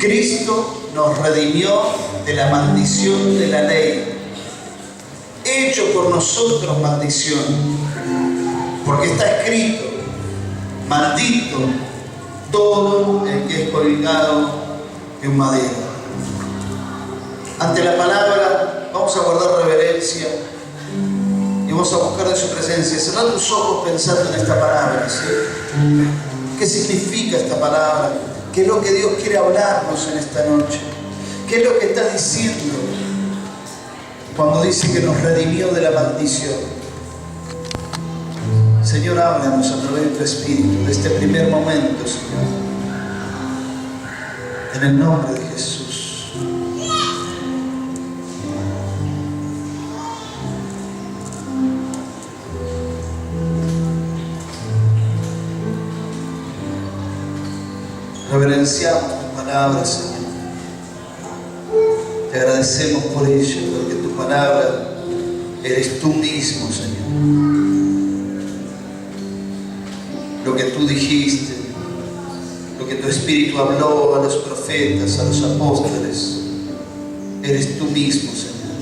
Cristo nos redimió de la maldición de la ley, hecho por nosotros maldición, porque está escrito: maldito todo el que es colgado en madero. Ante la palabra vamos a guardar reverencia y vamos a buscar de su presencia. Cerrar tus ojos pensando en esta palabra, ¿sí? ¿Qué significa esta palabra? ¿Qué es lo que Dios quiere hablarnos en esta noche? ¿Qué es lo que está diciendo cuando dice que nos redimió de la maldición? Señor, háblanos a través de tu Espíritu, de este primer momento, Señor. En el nombre de Jesús. Reverenciamos tu palabra, Señor. Te agradecemos por ello, porque tu palabra eres tú mismo, Señor. Lo que tú dijiste, lo que tu Espíritu habló a los profetas, a los apóstoles, eres tú mismo, Señor.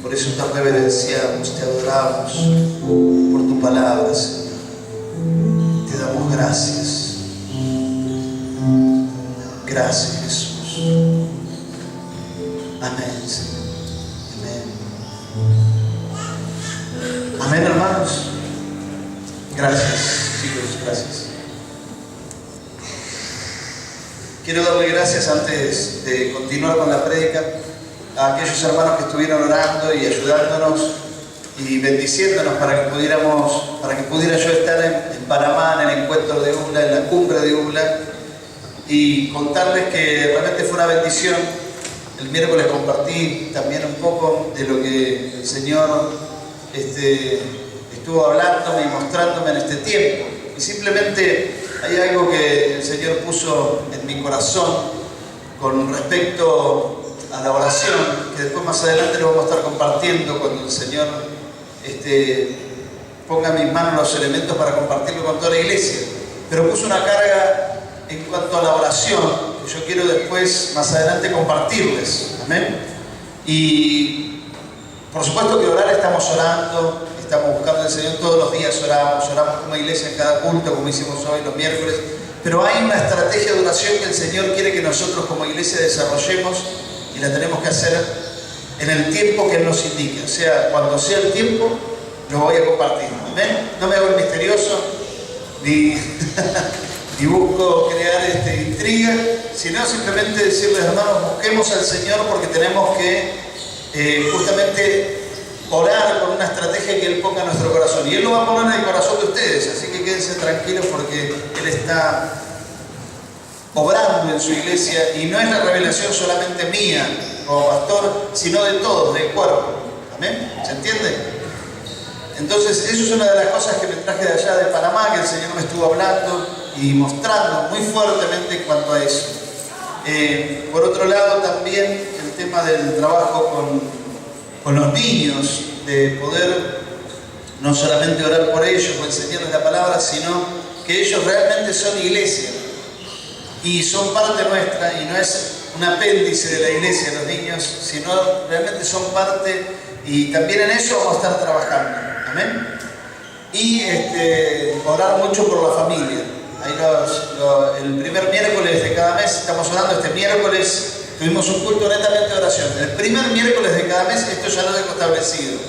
Por eso te reverenciamos, te adoramos por tu palabra, Señor. Te damos gracias. Gracias, Jesús. Amén, Señor. Amén. Amén, hermanos. Gracias, chicos, gracias. Quiero darle gracias antes de continuar con la prédica a aquellos hermanos que estuvieron orando y ayudándonos y bendiciéndonos para que pudiera yo estar en Panamá, en el encuentro de ULA, en la cumbre de ULA, y contarles que realmente fue una bendición. El miércoles compartí también un poco de lo que el Señor estuvo hablándome y mostrándome en este tiempo. Y simplemente hay algo que el Señor puso en mi corazón con respecto a la oración, que después más adelante lo vamos a estar compartiendo cuando el Señor ponga en mis manos los elementos para compartirlo con toda la iglesia. Pero puso una carga en cuanto a la oración, que yo quiero después, más adelante, compartirles. Amén. Y por supuesto que orar, estamos orando, estamos buscando al Señor todos los días, oramos como iglesia en cada culto, como hicimos hoy los miércoles, pero hay una estrategia de oración que el Señor quiere que nosotros como iglesia desarrollemos, y la tenemos que hacer en el tiempo que Él nos indique. O sea, cuando sea el tiempo, lo voy a compartir. Amén. No me hago el misterioso, ni busco crear intriga, sino simplemente decirles, hermanos, busquemos al Señor, porque tenemos que justamente orar con una estrategia que Él ponga en nuestro corazón, y Él lo va a poner en el corazón de ustedes, así que quédense tranquilos, porque Él está obrando en su iglesia, y no es la revelación solamente mía como pastor, sino de todos, del cuerpo. ¿Amén? ¿Se entiende? Entonces, eso es una de las cosas que me traje de allá de Panamá, que el Señor me estuvo hablando y mostrando muy fuertemente en cuanto a eso. Por otro lado, también el tema del trabajo con los niños, de poder no solamente orar por ellos o enseñarles la palabra, sino que ellos realmente son iglesia y son parte nuestra, y no es un apéndice de la iglesia los niños, sino realmente son parte, y también en eso vamos a estar trabajando. Amén. Y orar mucho por la familia. Ahí el primer miércoles de cada mes estamos orando. Este miércoles tuvimos un culto netamente de oración. El primer miércoles de cada mes, esto ya lo dejo establecido.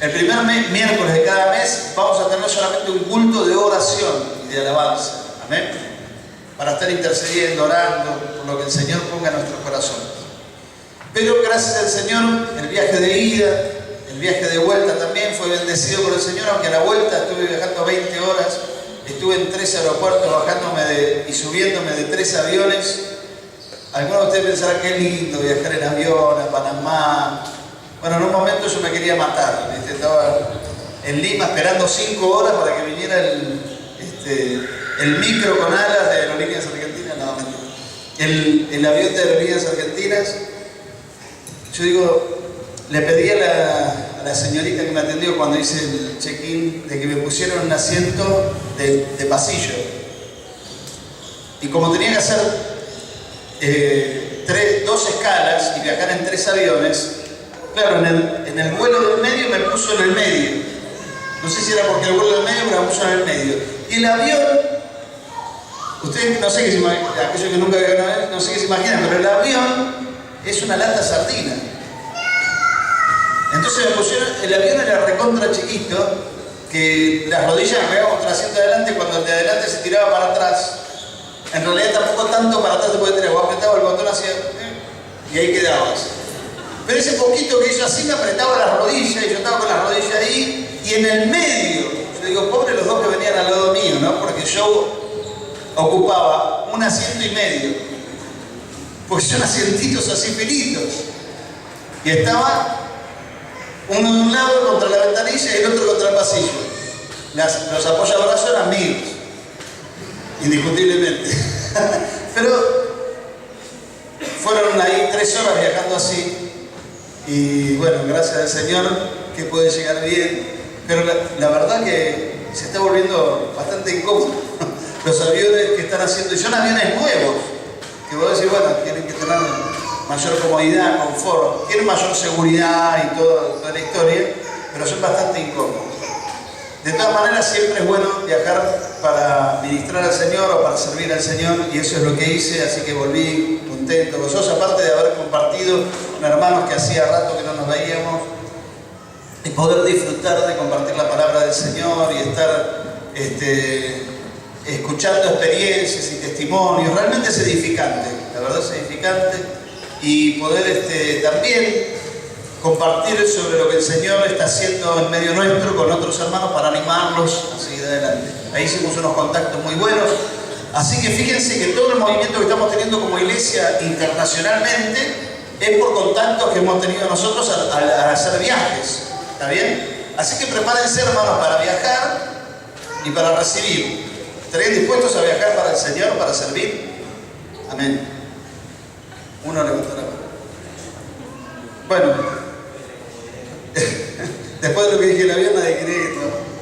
El primer miércoles de cada mes vamos a tener solamente un culto de oración y de alabanza. Amén. Para estar intercediendo, orando por lo que el Señor ponga en nuestros corazones. Pero gracias al Señor, el viaje de ida, el viaje de vuelta también fue bendecido por el Señor, aunque a la vuelta estuve viajando 20 horas. Estuve en 3 aeropuertos, bajándome y subiéndome de 3 aviones. Algunos de ustedes pensarán que es lindo viajar en avión a Panamá. Bueno, en un momento yo me quería matar. Estaba en Lima esperando 5 horas para que viniera el micro con alas de Aerolíneas Argentinas. No, el avión de Aerolíneas Argentinas. Yo digo, le pedí a la señorita que me atendió cuando hice el check-in de que me pusieran un asiento de pasillo. Y como tenía que hacer dos escalas y viajar en 3 aviones, claro, en el vuelo del medio me puso en el medio. No sé si era porque el vuelo del medio, pero me puso en el medio. Y el avión, ustedes no sé qué se imaginan, aquellos que nunca vieron avión, no sé qué se imaginan, pero el avión es una lata sardina. Entonces me pusieron, el avión era recontra chiquito, que las rodillas me pegaban contra el asiento de adelante, cuando el de adelante se tiraba para atrás. En realidad tampoco tanto para atrás se puede tirar, vos apretabas el botón así y ahí quedabas. Pero ese poquito que hizo así me apretaba las rodillas y yo estaba con las rodillas ahí y en el medio, yo digo, pobre los dos que venían al lado mío, ¿no? Porque yo ocupaba un asiento y medio, porque son asientitos así finitos. Y estaba uno de un lado contra la ventanilla y el otro contra el pasillo. Los apoyabrazos eran míos, indiscutiblemente. Pero fueron ahí 3 horas viajando así. Y bueno, gracias al Señor que puede llegar bien. Pero la verdad que se está volviendo bastante incómodo. Los aviones que están haciendo, y son aviones nuevos, que vos decís, bueno, tienen que tener mayor comodidad, confort, tienen mayor seguridad y toda la historia, pero son bastante incómodos. De todas maneras, siempre es bueno viajar para ministrar al Señor o para servir al Señor, y eso es lo que hice, así que volví contento, gozoso, aparte de haber compartido con hermanos que hacía rato que no nos veíamos, y poder disfrutar de compartir la palabra del Señor y estar escuchando experiencias y testimonios. Realmente es edificante, la verdad es edificante, y poder también compartir sobre lo que el Señor está haciendo en medio nuestro con otros hermanos para animarlos a seguir adelante. Ahí hicimos unos contactos muy buenos, así que fíjense que todo el movimiento que estamos teniendo como iglesia internacionalmente es por contactos que hemos tenido nosotros al hacer viajes, ¿está bien? Así que prepárense, hermanos, para viajar y para recibir. ¿Estarían dispuestos a viajar para el Señor, para servir? Amén. Uno levantó la mano. Bueno, después de lo que dije el avión, nadie cree que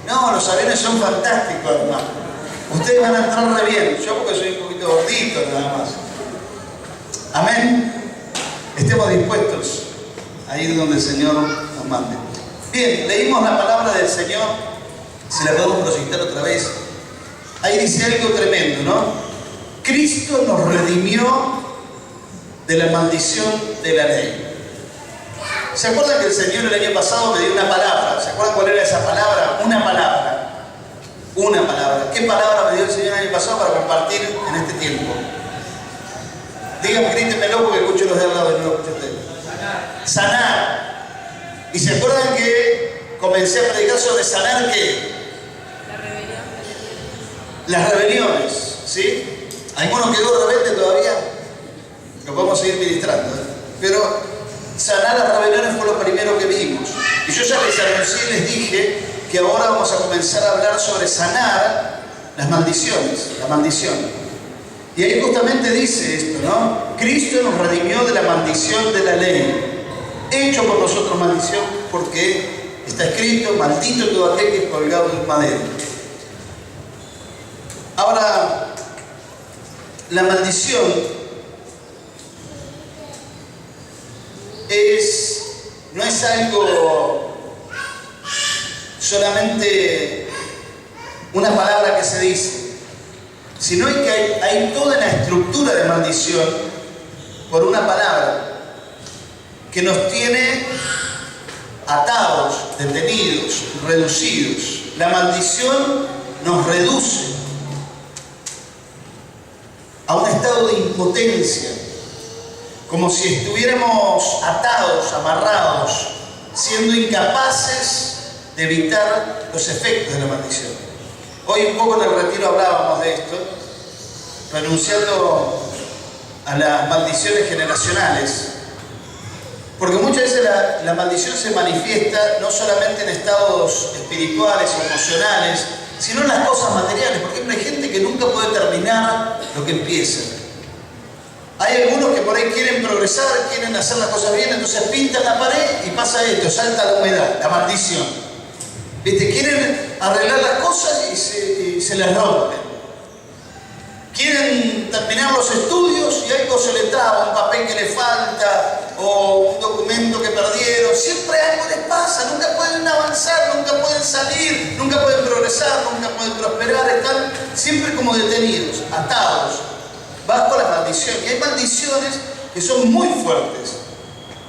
no, los aviones son fantásticos, hermano. Ustedes van a entrar re bien. Yo porque soy un poquito gordito nada más. Amén. Estemos dispuestos a ir donde el Señor nos mande. Bien, leímos la palabra del Señor. Se la podemos proyectar otra vez. Ahí dice algo tremendo, ¿no? Cristo nos redimió de la maldición de la ley. ¿Se acuerdan que el Señor el año pasado me dio una palabra? ¿Se acuerdan cuál era esa palabra? Una palabra. Una palabra. ¿Qué palabra me dio el Señor el año pasado para compartir en este tiempo? Díganme, grítenmelo porque escucho los de al lado y no lo escucho ustedes. Sanar. ¿Y se acuerdan que comencé a predicar sobre sanar qué? Las rebeliones, ¿sí? ¿Alguno quedó rebelde todavía? Lo podemos seguir ministrando, ¿eh? Pero sanar las rebeliones fue lo primero que vimos. Y yo ya les anuncié y les dije que ahora vamos a comenzar a hablar sobre sanar las maldiciones, la maldición. Y ahí justamente dice esto, ¿no? Cristo nos redimió de la maldición de la ley, hecho por nosotros maldición, porque está escrito, maldito todo aquel que es colgado de un madero. Ahora, la maldición no es algo solamente una palabra que se dice, sino que hay toda la estructura de maldición por una palabra que nos tiene atados, detenidos, reducidos. La maldición nos reduce a un estado de impotencia, como si estuviéramos atados, amarrados, siendo incapaces de evitar los efectos de la maldición. Hoy un poco en el retiro hablábamos de esto, renunciando a las maldiciones generacionales, porque muchas veces la maldición se manifiesta no solamente en estados espirituales o emocionales, sino en las cosas materiales. Por ejemplo, hay gente que nunca puede terminar lo que empieza. Hay algunos que por ahí quieren progresar, quieren hacer las cosas bien, entonces pintan la pared y pasa esto, salta la humedad, la maldición. ¿Viste? Quieren arreglar las cosas y se les rompen. quieren terminar los estudios y algo se les traba, un papel que les falta o un documento que perdieron. Siempre algo les pasa, nunca pueden avanzar, nunca pueden salir, nunca pueden progresar, nunca pueden prosperar. Están siempre como detenidos, atados, bajo la maldición. Y hay maldiciones que son muy fuertes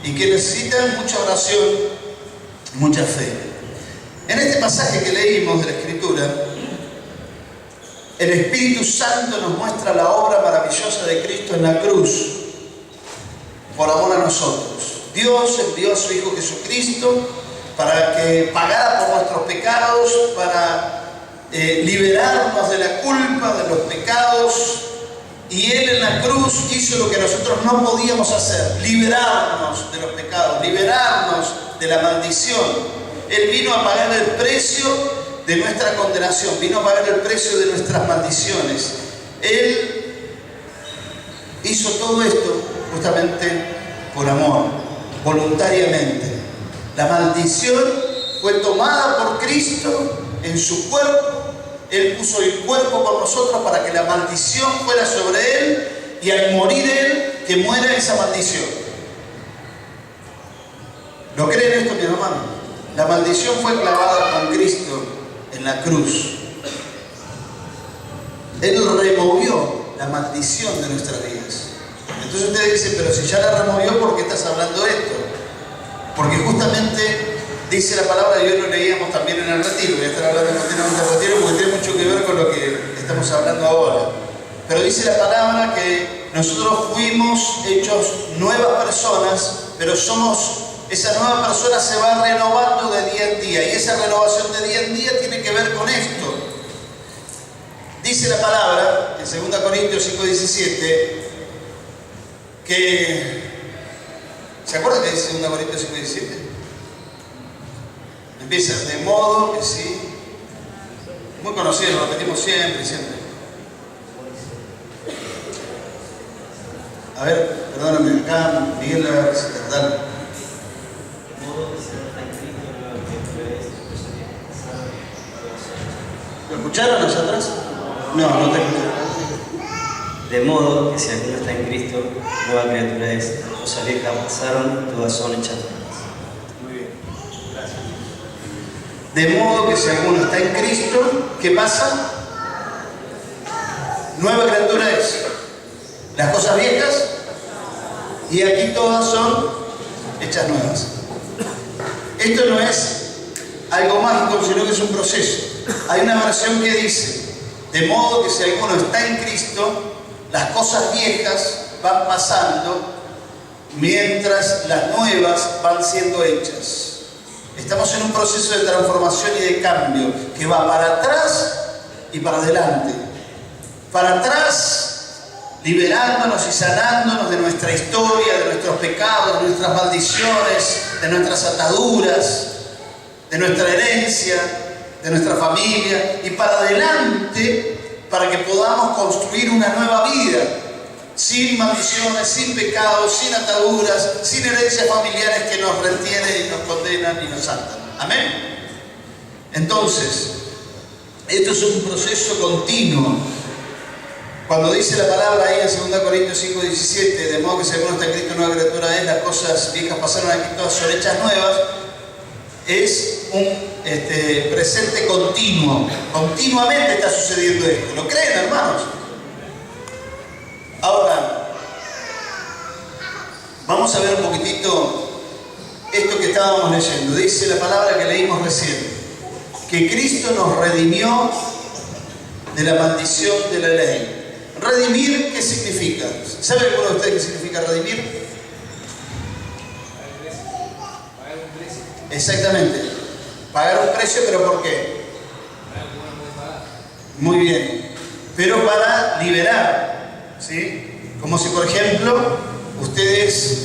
y que necesitan mucha oración, mucha fe. En este pasaje que leímos de la Escritura, el Espíritu Santo nos muestra la obra maravillosa de Cristo en la cruz, por amor a nosotros. Dios envió a su Hijo Jesucristo para que pagara por nuestros pecados, para liberarnos de la culpa, de los pecados. Y Él en la cruz hizo lo que nosotros no podíamos hacer: liberarnos de los pecados, liberarnos de la maldición. Él vino a pagar el precio de nuestra condenación, vino a pagar el precio de nuestras maldiciones. Él hizo todo esto justamente por amor, voluntariamente. La maldición fue tomada por Cristo en su cuerpo. Él puso el cuerpo por nosotros para que la maldición fuera sobre Él, y al morir Él, que muera esa maldición. ¿Lo creen esto, mi hermano? La maldición fue clavada con Cristo en la cruz. Él removió la maldición de nuestras vidas. Entonces ustedes dicen, pero si ya la removió, ¿por qué estás hablando de esto? Porque justamente dice la palabra, y hoy lo leíamos también en el retiro, voy a estar hablando continuamente del retiro porque tiene mucho que ver con lo que estamos hablando ahora. Pero dice la palabra que nosotros fuimos hechos nuevas personas, pero esa nueva persona se va renovando de día en día, y esa renovación de día en día tiene que ver con esto. Dice la palabra en 2 Corintios 5:17 que... ¿Se acuerdan que dice 2 Corintios 5:17? Empieza, de modo que sí. Muy conocido, lo repetimos siempre. A ver, perdóname acá, Miguel, a ver si te dan. ¿Lo escucharon allá atrás? No, no te escucharon. De modo que si alguno está en Cristo, nueva criatura es. Las cosas viejas pasaron, todas son hechas nuevas. Muy bien, gracias. De modo que si alguno está en Cristo, ¿qué pasa? Nueva criatura es. Las cosas viejas, y aquí todas son hechas nuevas. Esto no es algo mágico, sino que es un proceso. Hay una versión que dice, de modo que si alguno está en Cristo, las cosas viejas van pasando mientras las nuevas van siendo hechas. Estamos en un proceso de transformación y de cambio que va para atrás y para adelante. Para atrás, liberándonos y sanándonos de nuestra historia, de nuestros pecados, de nuestras maldiciones, de nuestras ataduras, de nuestra herencia, de nuestra familia, y para adelante para que podamos construir una nueva vida, sin maldiciones, sin pecados, sin ataduras, sin herencias familiares que nos retienen y nos condenan y nos atan. Amén. Entonces, esto es un proceso continuo. Cuando dice la palabra ahí en 2 Corintios 5:17, de modo que si alguno está en Cristo, nueva criatura es, las cosas viejas pasaron, aquí todas son hechas nuevas, es un presente continuo. Continuamente está sucediendo esto. ¿Lo creen, hermanos? Ahora, vamos a ver un poquitito esto que estábamos leyendo. Dice la palabra que leímos recién, que Cristo nos redimió de la maldición de la ley. ¿Redimir qué significa? ¿Sabe alguno de ustedes qué significa redimir? Exactamente. Pagar un precio, ¿pero por qué? Muy bien. Pero para liberar, ¿sí? Como si, por ejemplo, ustedes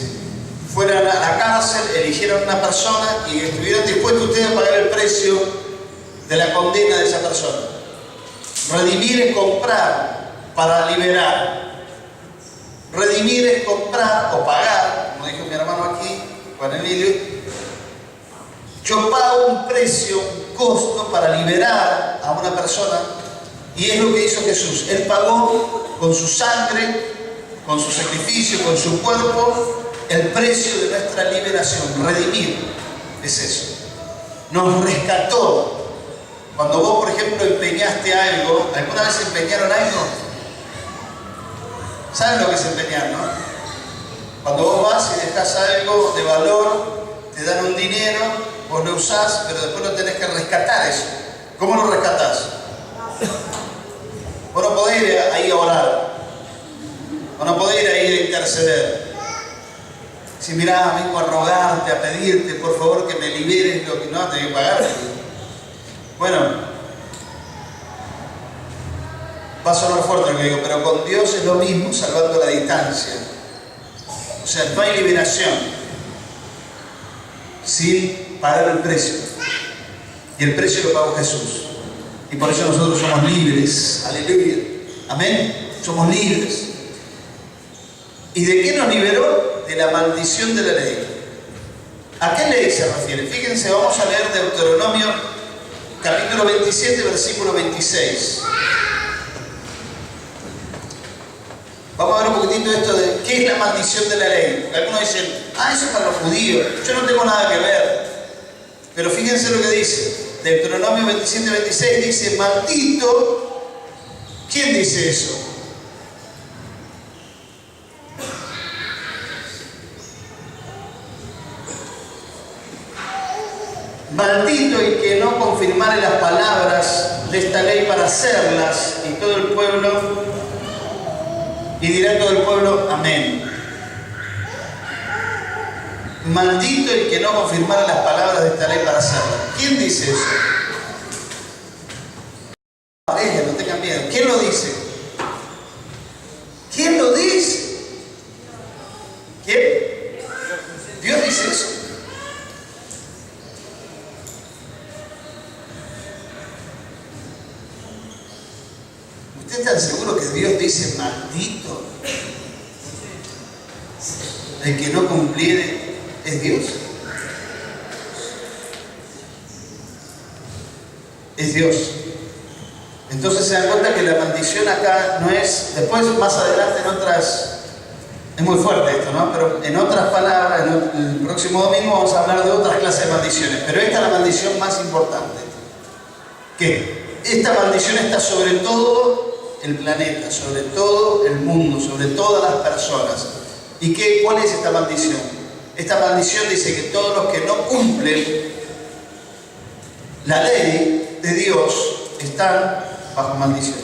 fueran a la cárcel, eligieran una persona y estuvieran dispuestos ustedes a pagar el precio de la condena de esa persona. Redimir es comprar para liberar. Redimir es comprar o pagar, como dijo mi hermano aquí, Juan Emilio. Yo pago un precio, un costo para liberar a una persona Y es lo que hizo Jesús. Él pagó con su sangre, con su sacrificio, con su cuerpo, el precio de nuestra liberación. Redimir es eso. Nos rescató. Cuando vos, por ejemplo, empeñaste algo, ¿alguna vez empeñaron algo? ¿Saben lo que es empeñar, no? Cuando vos vas y dejás algo de valor, te dan un dinero, vos lo usás, pero después lo tenés que rescatar eso. ¿Cómo lo rescatás? Vos no podés ir ahí a orar. Vos no podés ir ahí a interceder. Si mirá, vengo a rogarte, a pedirte, por favor, que me liberes lo que no tenés que pagar. Bueno, va a sonar fuerte lo que digo, pero con Dios es lo mismo, salvando la distancia. O sea, no hay liberación sin pagar el precio. Y el precio lo pagó Jesús. Y por eso nosotros somos libres. Aleluya. Amén. Somos libres. ¿Y de qué nos liberó? De la maldición de la ley. ¿A qué ley se refiere? Fíjense, vamos a leer Deuteronomio capítulo 27, versículo 26. Vamos a ver un poquitito esto de qué es la maldición de la ley. Porque algunos dicen, eso es para los judíos, yo no tengo nada que ver. Pero fíjense lo que dice. Deuteronomio 27, 26 dice, maldito. ¿Quién dice eso? Maldito el que no confirmare las palabras de esta ley para hacerlas, y todo el pueblo, y dirá todo el pueblo, amén. Maldito el que no confirmare las palabras de esta ley para hacerlas. ¿Quién dice eso? No tengan miedo. ¿Quién lo dice? ¿Quién lo dice? ¿Quién? Dios dice eso. ¿Ustedes están seguros que Dios dice maldito? El que no cumpliere es Dios. Es Dios. Entonces se dan cuenta que la maldición acá no es, después más adelante en otras, es muy fuerte esto, ¿no? Pero en otras palabras, el próximo domingo vamos a hablar de otras clases de maldiciones, pero esta es la maldición más importante. Que esta maldición está sobre todo el planeta, sobre todo el mundo, sobre todas las personas. ¿Y cuál es esta maldición? Esta maldición dice que todos los que no cumplen la ley de Dios están bajo maldición.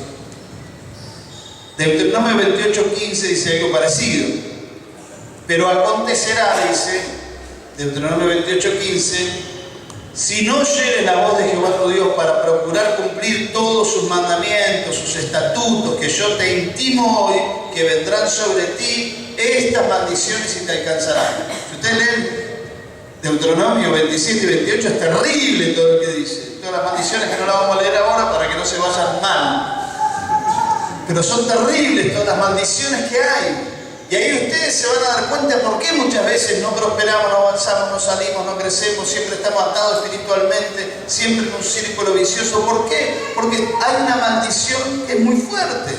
Deuteronomio 28:15 dice algo parecido. Pero acontecerá, dice Deuteronomio 28:15, si no oyere la voz de Jehová tu Dios para procurar cumplir todos sus mandamientos, sus estatutos que yo te intimo hoy, que vendrán sobre ti estas maldiciones y te alcanzarán. Si ustedes leen Deuteronomio 27 y 28, es terrible todo lo que dice. Todas las maldiciones que no las vamos a leer ahora para que no se vayan mal. Pero son terribles todas las maldiciones que hay. Y ahí ustedes se van a dar cuenta por qué muchas veces no prosperamos, no avanzamos, no salimos, no crecemos, siempre estamos atados espiritualmente, siempre en un círculo vicioso. ¿Por qué? Porque hay una maldición que es muy fuerte.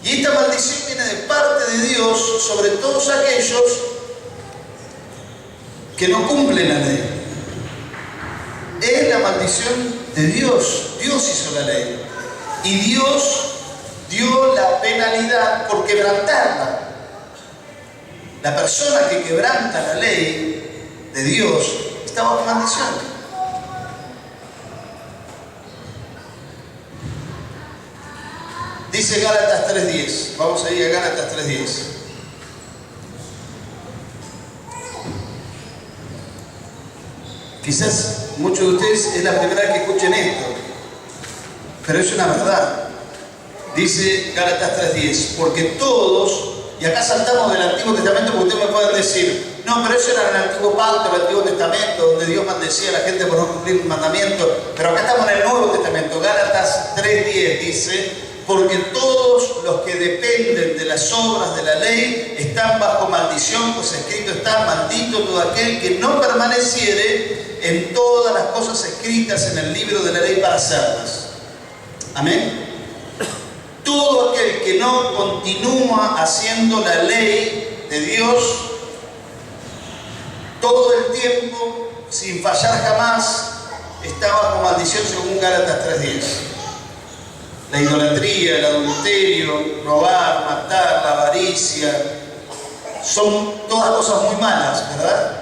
Y esta maldición viene de parte de Dios sobre todos aquellos que no cumplen la ley. Es la maldición de Dios. Dios hizo la ley. Y Dios dio la penalidad por quebrantarla. La persona que quebranta la ley de Dios está bajo maldición. Dice Gálatas 3:10. Vamos a ir a Gálatas 3:10. Quizás muchos de ustedes es la primera vez que escuchen esto, pero es una verdad. Dice Gálatas 3:10, porque todos, y acá saltamos del Antiguo Testamento porque ustedes me pueden decir, no, pero eso era en el Antiguo Pacto, el Antiguo Testamento, donde Dios maldecía a la gente por no cumplir un mandamiento, pero acá estamos en el Nuevo Testamento. Gálatas 3:10 dice, porque todos los que dependen de las obras de la ley están bajo maldición, pues escrito está, maldito todo aquel que no permaneciere en todas las cosas escritas en el libro de la ley para hacerlas. Amén. Todo aquel que no continúa haciendo la ley de Dios todo el tiempo, sin fallar jamás, está bajo maldición según Gálatas 3:10. La idolatría, el adulterio, robar, matar, la avaricia, son todas cosas muy malas, ¿verdad?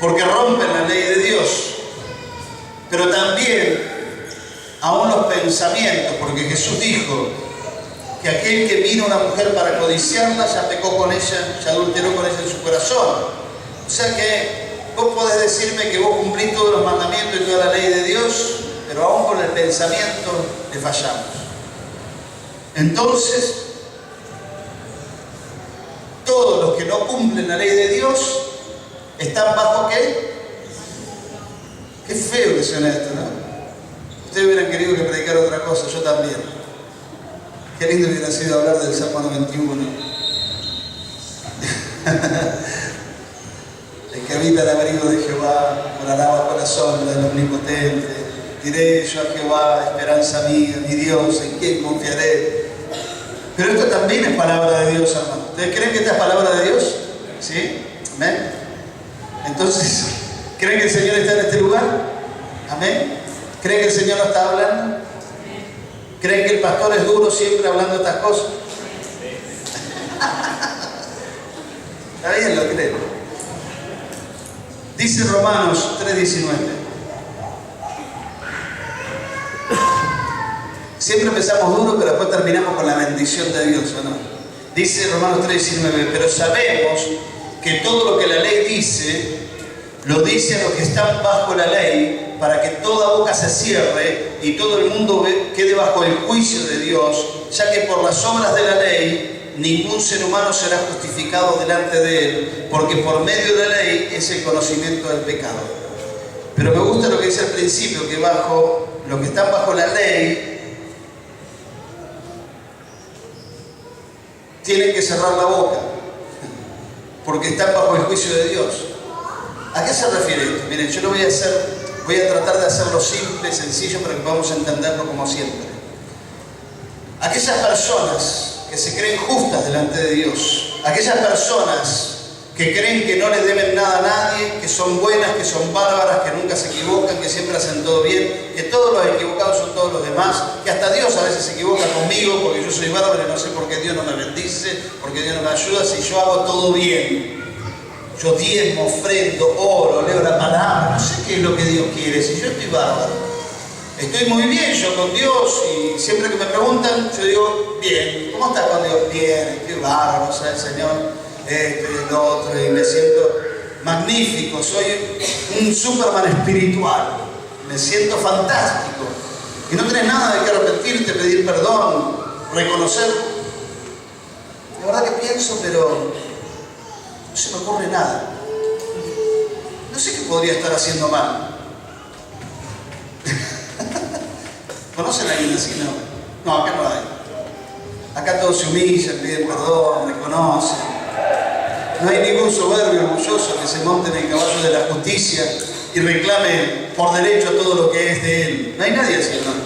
Porque rompen la ley de Dios. Pero también, aún los pensamientos, porque Jesús dijo que aquel que mira a una mujer para codiciarla, ya pecó con ella, ya adulteró con ella en su corazón. O sea que vos podés decirme que vos cumplís todos los mandamientos y toda la ley de Dios, pero aún con el pensamiento le fallamos. Entonces, todos los que no cumplen la ley de Dios están bajo ¿qué? Qué feo que suena esto, ¿no? Ustedes hubieran querido que predicara otra cosa, yo también. Qué lindo hubiera sido hablar del Salmo 91. El que habita el abrigo de Jehová, morará bajo la sombra del Omnipotente. Diré yo a Jehová, esperanza mía, mi Dios, ¿en quién confiaré? Pero esto también es palabra de Dios, hermano. ¿Ustedes creen que esta es palabra de Dios? ¿Sí? ¿Amén? Entonces, ¿creen que el Señor está en este lugar? ¿Amén? ¿Creen que el Señor no está hablando? ¿Creen que el pastor es duro siempre hablando estas cosas? Está bien, lo creo. Dice Romanos 3:19. Siempre empezamos duro, pero después terminamos con la bendición de Dios, ¿o no? Dice Romanos 3:19, pero sabemos que todo lo que la ley dice, lo dice a los que están bajo la ley, para que toda boca se cierre y todo el mundo quede bajo el juicio de Dios, ya que por las obras de la ley ningún ser humano será justificado delante de él, porque por medio de la ley es el conocimiento del pecado. Pero me gusta lo que dice al principio, que bajo los que están bajo la ley tienen que cerrar la boca, porque están bajo el juicio de Dios. ¿A qué se refiere esto? Miren, yo lo voy a tratar de hacerlo simple, sencillo, para que podamos entenderlo como siempre. Aquellas personas que se creen justas delante de Dios, aquellas personas que creen que no le deben nada a nadie, que son buenas, que son bárbaras, que nunca se equivocan, que siempre hacen todo bien, que todos los equivocados son todos los demás, que hasta Dios a veces se equivoca conmigo porque yo soy bárbaro y no sé por qué Dios no me bendice, porque Dios no me ayuda si yo hago todo bien. Yo diezmo, ofrendo, oro, leo la palabra, no sé qué es lo que Dios quiere, si yo estoy bárbaro. Estoy muy bien yo con Dios y siempre que me preguntan, yo digo, bien. ¿Cómo estás con Dios? Bien, estoy bárbaro, ¿sabes, Señor? Esto y el otro, y me siento magnífico, soy un Superman espiritual, me siento fantástico. Y no tenés nada de que arrepentirte, pedir perdón, reconocer. La verdad que pienso, pero no se me ocurre nada. No sé qué podría estar haciendo mal. ¿Conocen a alguien así? No, acá no hay. Acá todos se humillan, piden perdón, reconocen. No hay ningún soberbio orgulloso que se monte en el caballo de la justicia y reclame por derecho todo lo que es de él. No hay nadie así, hermano.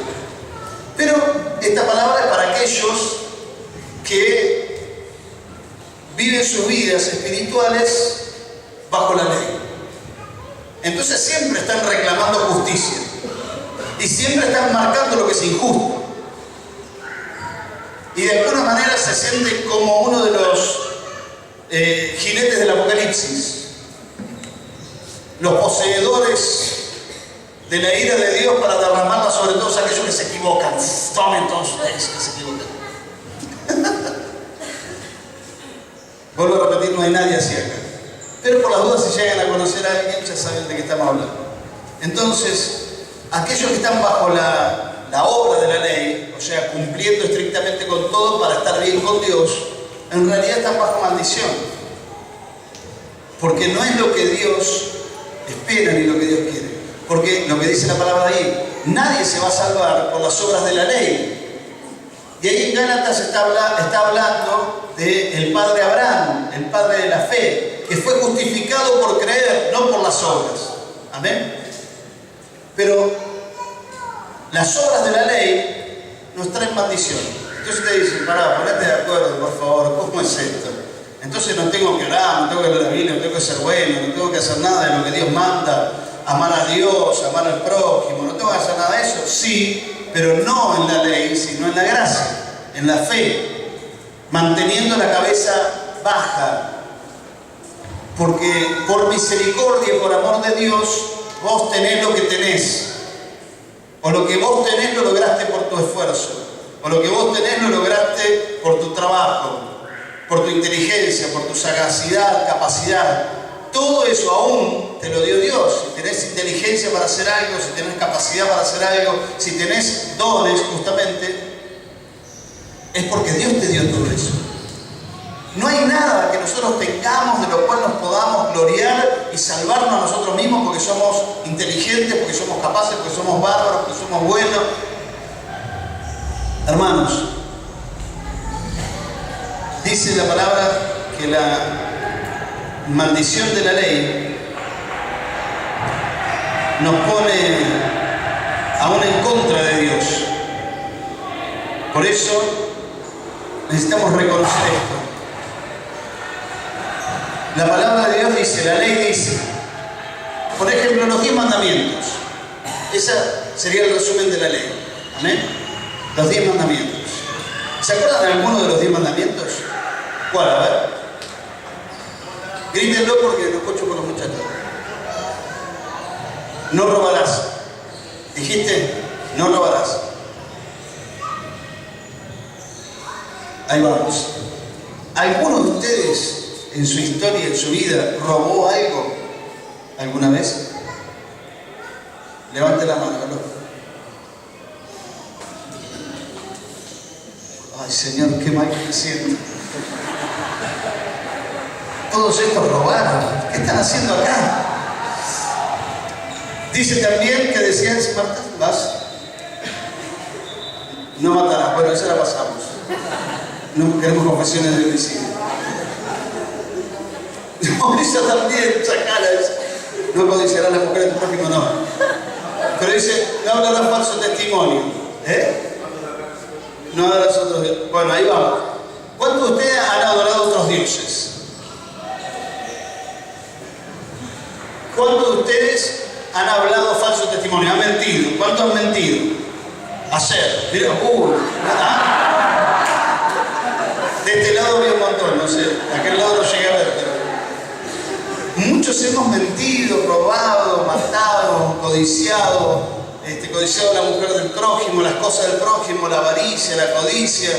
Pero esta palabra es para aquellos que viven sus vidas espirituales bajo la ley. Entonces siempre están reclamando justicia y siempre están marcando lo que es injusto. Y de alguna manera se sienten como uno de los jinetes del Apocalipsis, los poseedores de la ira de Dios para derramarla sobre todos aquellos que se equivocan. Tomen todos ustedes que se equivocan. Vuelvo a repetir, no hay nadie así acá. Pero por las dudas, si llegan a conocer a alguien, ya saben de qué estamos hablando. Entonces, aquellos que están bajo la obra de la ley, o sea, cumpliendo estrictamente con todo para estar bien con Dios, en realidad están bajo maldición. Porque no es lo que Dios espera ni lo que Dios quiere. Porque lo que dice la palabra ahí, nadie se va a salvar por las obras de la ley. Y ahí en Gálatas está hablando del padre Abraham, el padre de la fe, que fue justificado por creer, no por las obras. Amén. Pero las obras de la ley nos traen ponen maldición. Entonces te dicen, pará, ponete de acuerdo, por favor, ¿cómo es esto? Entonces no tengo que orar, no tengo que leer la Biblia, no tengo que ser bueno, no tengo que hacer nada de lo que Dios manda, amar a Dios, amar al prójimo, no tengo que hacer nada de eso. Sí, pero no en la ley, sino en la gracia, en la fe, manteniendo la cabeza baja. Porque por misericordia y por amor de Dios, vos tenés lo que tenés. O lo que vos tenés lo lograste por tu esfuerzo. O lo que vos tenés lo lograste por tu trabajo, por tu inteligencia, por tu sagacidad, capacidad. Todo eso aún te lo dio Dios. Si tenés inteligencia para hacer algo, si tenés capacidad para hacer algo, si tenés dones justamente, es porque Dios te dio todo eso. No hay nada que nosotros tengamos de lo cual nos podamos gloriar y salvarnos a nosotros mismos porque somos inteligentes, porque somos capaces, porque somos bárbaros, porque somos buenos. Hermanos, dice la palabra que la maldición de la ley nos pone aún en contra de Dios. Por eso necesitamos reconocer esto. La palabra de Dios dice, la ley dice, por ejemplo, los 10 mandamientos. Ese sería el resumen de la ley. ¿Amén? Los 10 mandamientos. ¿Se acuerdan de alguno de los 10 mandamientos? ¿Cuál? A ver. Grítenlo porque lo escucho con los muchachos. No robarás. ¿Dijiste? No robarás. Ahí vamos. ¿Alguno de ustedes en su historia, en su vida, robó algo alguna vez? Levante la mano, ¿no? Ay, Señor, qué mal que me siento. Todos estos robaron. ¿Qué están haciendo acá? Dice también que decían, Marta, ¿vas? No matarás. Bueno, esa la pasamos. No queremos confesiones de homicidio. No, esa también, sacala esa. No codiciarás a la mujer de tu prójimo, no. Pero dice, no hablarás falso testimonio. No hablarás otros dioses. Bueno, ahí vamos. ¿Cuántos de ustedes han adorado a otros dioses? ¿Cuántos de ustedes han hablado falso testimonio? ¿Han mentido? ¿Cuántos han mentido? Hacer. Mira, de este lado vi un montón, no sé. De aquel lado no llegué a ver, pero muchos hemos mentido, robado, matado, codiciado. Codiciado a la mujer del prójimo, las cosas del prójimo, la avaricia, la codicia.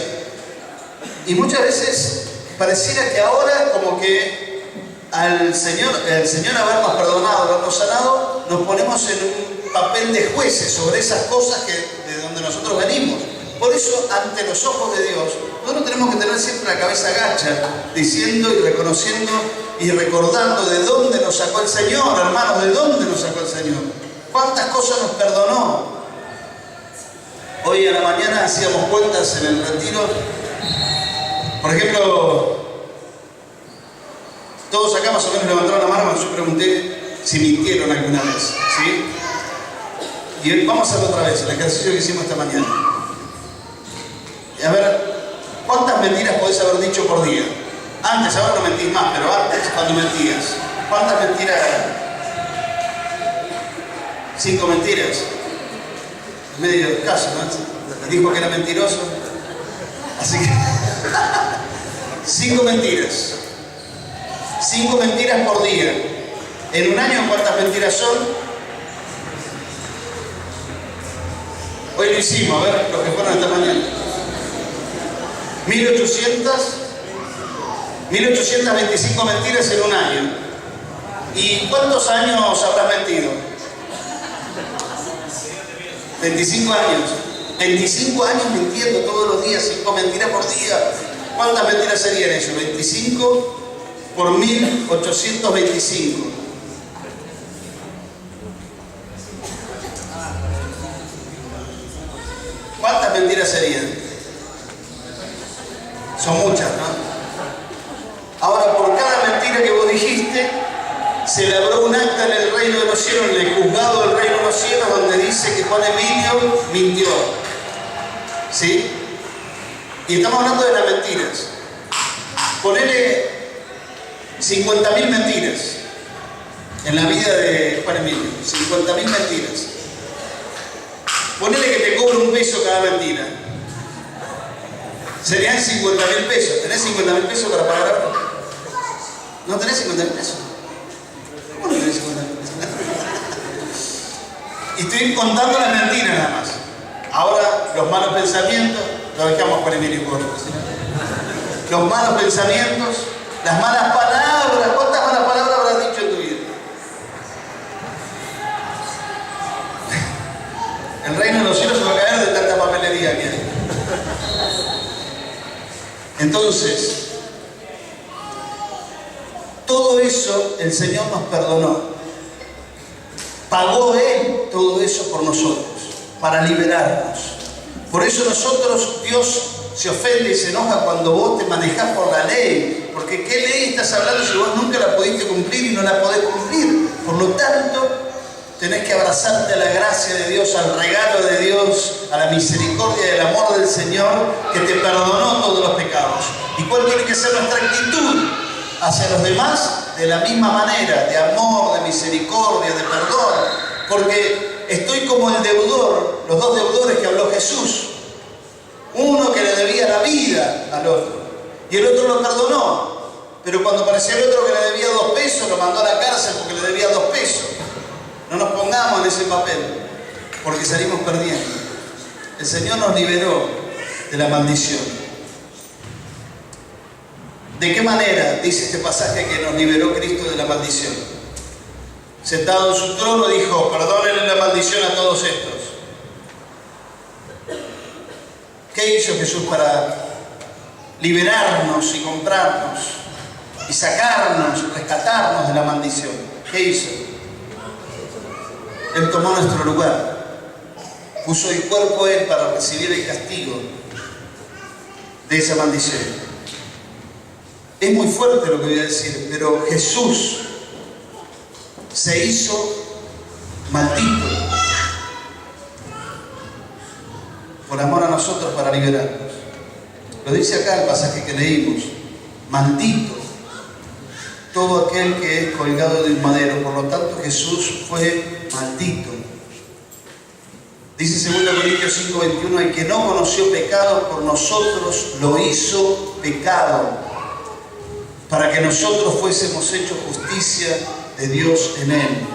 Y muchas veces pareciera que ahora como que el Señor habernos perdonado, habernos sanado, nos ponemos en un papel de jueces sobre esas cosas de donde nosotros venimos. Por eso, ante los ojos de Dios, nosotros tenemos que tener siempre la cabeza gacha, diciendo y reconociendo y recordando de dónde nos sacó el Señor, hermanos, de dónde nos sacó el Señor. ¿Cuántas cosas nos perdonó? Hoy a la mañana hacíamos cuentas en el retiro. Por ejemplo, todos acá más o menos levantaron la mano cuando yo pregunté si mintieron alguna vez, ¿sí? Y hoy vamos a hacerlo otra vez, el ejercicio que hicimos esta mañana. Y a ver, ¿cuántas mentiras podés haber dicho por día? Antes, ahora no mentís más, pero antes, cuando mentías, ¿cuántas mentiras eran? 5 mentiras. Medio caso, ¿no? Dijo que era mentiroso. Así que 5 mentiras. 5 mentiras por día. En un año, ¿cuántas mentiras son? Hoy lo hicimos, a ver, los que fueron esta mañana. 1825 mentiras en un año. ¿Y cuántos años habrás mentido? 25 años. 25 años mintiendo todos los días, 5 mentiras por día. ¿Cuántas mentiras serían eso? 25 por 1825. ¿Cuántas mentiras serían? Son muchas, ¿no? Ahora, por cada mentira que vos dijiste, se elaboró un acta en el reino de los cielos, en el juzgado del reino de los cielos, donde dice que Juan Emilio mintió. ¿Sí? Y estamos hablando de las mentiras. Ponele 50.000 mentiras en la vida de Juan Emilio. 50.000 mentiras. Ponele que te cobro $1 cada mentira. Serían 50.000 pesos. ¿Tenés 50.000 pesos para pagar algo? ¿No tenés 50.000 pesos? ¿Cómo no tenés 50.000 pesos? Y estoy contando las mentiras nada más. Ahora, los malos pensamientos, lo dejamos por Emilio Corto. ¿Sí? Los malos pensamientos, las malas palabras. ¿Cuántas malas palabras habrás dicho en tu vida? El reino de los cielos se va a caer de tanta papelería que hay. Entonces, todo eso el Señor nos perdonó. Pagó Él todo eso por nosotros, para liberarnos. Por eso nosotros, Dios se ofende y se enoja cuando vos te manejás por la ley. Porque ¿qué ley estás hablando si vos nunca la pudiste cumplir y no la podés cumplir? Por lo tanto, tenés que abrazarte a la gracia de Dios, al regalo de Dios, a la misericordia y el amor del Señor que te perdonó todos los pecados. ¿Y cuál tiene que ser nuestra actitud hacia los demás? De la misma manera, de amor, de misericordia, de perdón. Porque estoy como el deudor, los dos deudores que habló Jesús. Uno que le debía la vida al otro y el otro lo perdonó. Pero cuando apareció el otro que le debía $2, lo mandó a la cárcel porque le debía $2. No nos pongamos en ese papel, porque salimos perdiendo. El Señor nos liberó de la maldición. ¿De qué manera dice este pasaje que nos liberó Cristo de la maldición? Sentado en su trono dijo, perdónenle la maldición a todos estos. ¿Qué hizo Jesús para liberarnos y comprarnos y sacarnos, rescatarnos de la maldición? ¿Qué hizo? Él tomó nuestro lugar, puso el cuerpo Él para recibir el castigo de esa maldición. Es muy fuerte lo que voy a decir, pero Jesús se hizo maldito por amor a nosotros para liberarnos. Lo dice acá el pasaje que leímos: maldito todo aquel que es colgado de un madero. Por lo tanto, Jesús fue maldito. Dice 2 Corintios 5:21, el que no conoció pecado por nosotros lo hizo pecado, para que nosotros fuésemos hechos justicia de Dios en él.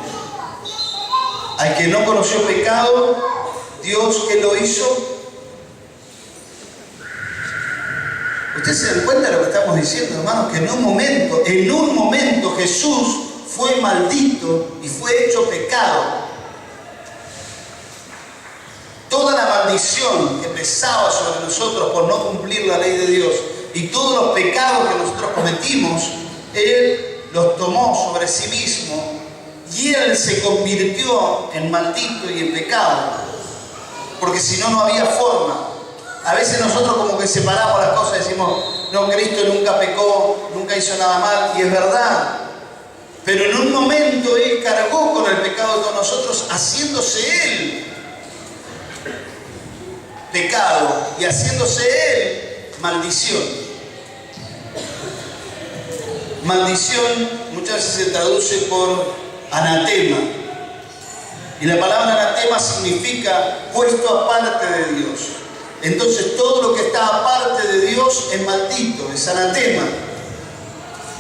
Al que no conoció pecado, Dios, ¿qué lo hizo? ¿Ustedes se dan cuenta de lo que estamos diciendo, hermanos? Que en un momento Jesús fue maldito y fue hecho pecado. Toda la maldición que pesaba sobre nosotros por no cumplir la ley de Dios y todos los pecados que nosotros cometimos, Él los tomó sobre sí mismo y Él se convirtió en maldito y en pecado. Porque si no, no había forma. A veces nosotros como que separamos las cosas y decimos, no, Cristo nunca pecó, nunca hizo nada mal, y es verdad. Pero en un momento Él cargó con el pecado de todos nosotros, haciéndose Él pecado y haciéndose Él maldición. Maldición muchas veces se traduce por anatema. Y la palabra anatema significa puesto aparte de Dios. Entonces todo lo que está aparte de Dios es maldito, es anatema.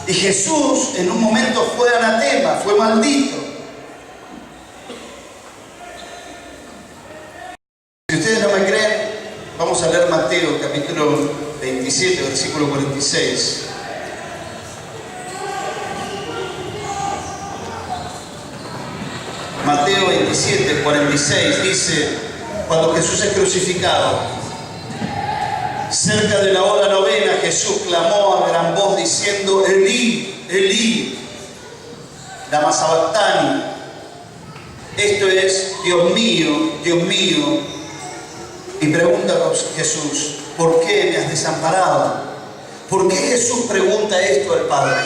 Y Jesús en un momento fue anatema, fue maldito. Si ustedes no me creen, vamos a leer Mateo capítulo 27, versículo 46. Mateo 27, 46 dice, cuando Jesús es crucificado, cerca de la hora novena, Jesús clamó a gran voz diciendo, Elí, Elí, lama sabactani. Esto es, Dios mío, Dios mío. Y pregunta a Jesús, ¿por qué me has desamparado? ¿Por qué Jesús pregunta esto al Padre?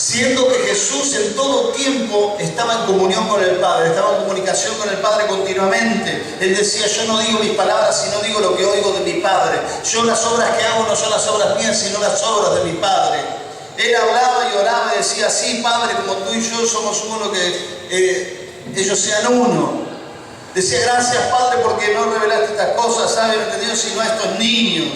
siendo que Jesús en todo tiempo estaba en comunión con el Padre, estaba en comunicación con el Padre continuamente. Él decía, yo no digo mis palabras, sino digo lo que oigo de mi Padre. Yo las obras que hago no son las obras mías, sino las obras de mi Padre. Él hablaba y oraba y decía, sí, Padre, como tú y yo somos uno, que ellos sean uno. Decía, gracias, Padre, porque no revelaste estas cosas, ¿sabes? ¿Entendido? Sino a estos niños.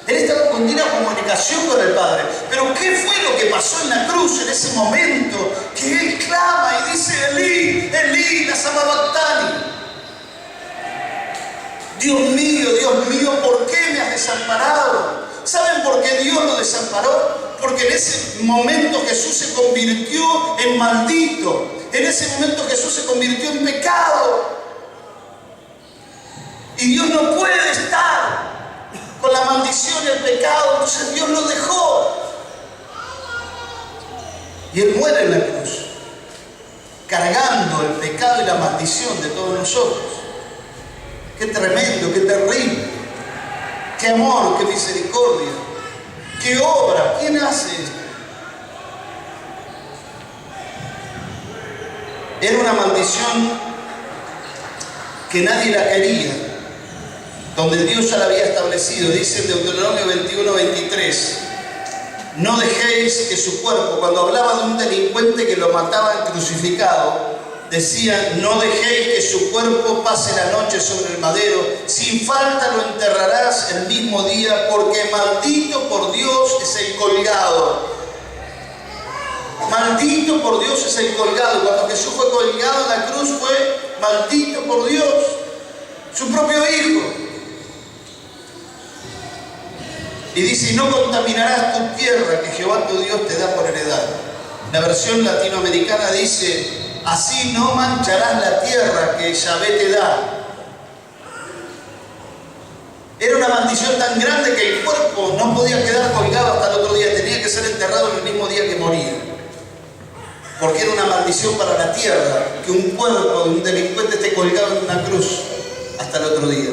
Él estaba en continua comunicación con el Padre. Pero ¿qué fue lo que pasó en la cruz en ese momento? Que Él clama y dice, Elí, Elí, lama sabachthani. Dios mío, ¿por qué me has desamparado? ¿Saben por qué Dios lo desamparó? Porque en ese momento Jesús se convirtió en maldito. En ese momento Jesús se convirtió en pecado. Y Dios no puede estar con la maldición y el pecado, entonces Dios lo dejó. Y Él muere en la cruz, cargando el pecado y la maldición de todos nosotros. Qué tremendo, qué terrible, qué amor, qué misericordia, qué obra. ¿Quién hace esto? Era una maldición que nadie la quería, donde Dios ya la había establecido. Dice en Deuteronomio 21:23, no dejéis que su cuerpo, cuando hablaba de un delincuente que lo mataban crucificado, decía, no dejéis que su cuerpo pase la noche sobre el madero, sin falta lo enterrarás el mismo día, porque maldito por Dios es el colgado. Maldito por Dios es el colgado. Cuando Jesús fue colgado en la cruz fue maldito por Dios, su propio Hijo. Y dice, y no contaminarás tu tierra que Jehová tu Dios te da por heredad. La versión latinoamericana dice, así no mancharás la tierra que Yahvé te da. Era una maldición tan grande que el cuerpo no podía quedar colgado hasta el otro día, tenía que ser enterrado en el mismo día que moría. Porque era una maldición para la tierra que un cuerpo de un delincuente esté colgado en una cruz hasta el otro día.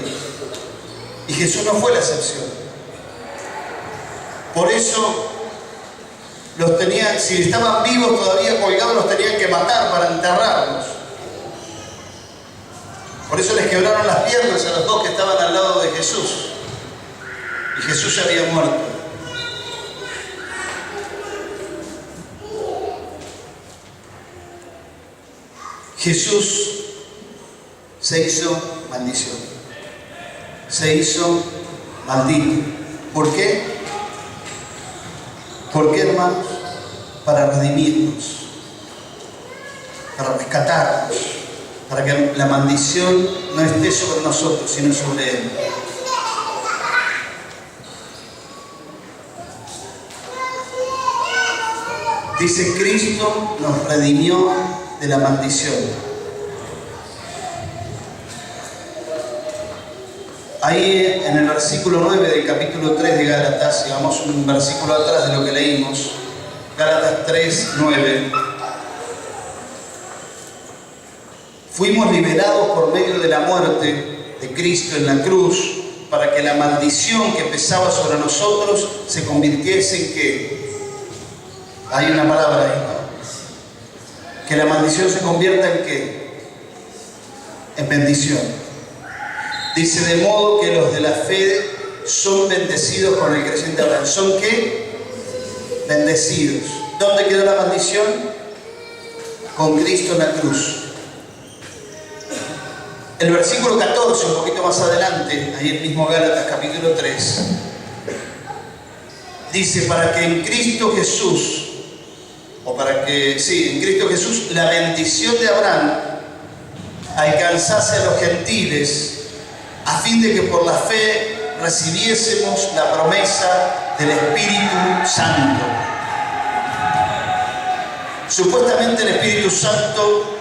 Y Jesús no fue la excepción. Por eso los tenían, si estaban vivos todavía colgados, los tenían que matar para enterrarlos. Por eso les quebraron las piernas a los dos que estaban al lado de Jesús. Y Jesús ya había muerto. Jesús se hizo maldición. Se hizo maldito. ¿Por qué? ¿Por qué, hermanos? Para redimirnos, para rescatarnos, para que la maldición no esté sobre nosotros, sino sobre Él. Dice, Cristo nos redimió de la maldición. Ahí en el versículo 9 del capítulo 3 de Gálatas, digamos un versículo atrás de lo que leímos, Gálatas 3, 9. Fuimos liberados por medio de la muerte de Cristo en la cruz, para que la maldición que pesaba sobre nosotros se convirtiese en ¿qué? Hay una palabra ahí, ¿no? Que la maldición se convierta en ¿qué? En bendición. Dice, de modo que los de la fe son bendecidos con el creciente Abraham. ¿Son qué? Bendecidos. ¿Dónde quedó la maldición? Con Cristo en la cruz. El versículo 14, un poquito más adelante, ahí en mismo Gálatas capítulo 3, dice, para que en Cristo Jesús, en Cristo Jesús, la bendición de Abraham alcanzase a los gentiles, a fin de que por la fe recibiésemos la promesa del Espíritu Santo. Supuestamente el Espíritu Santo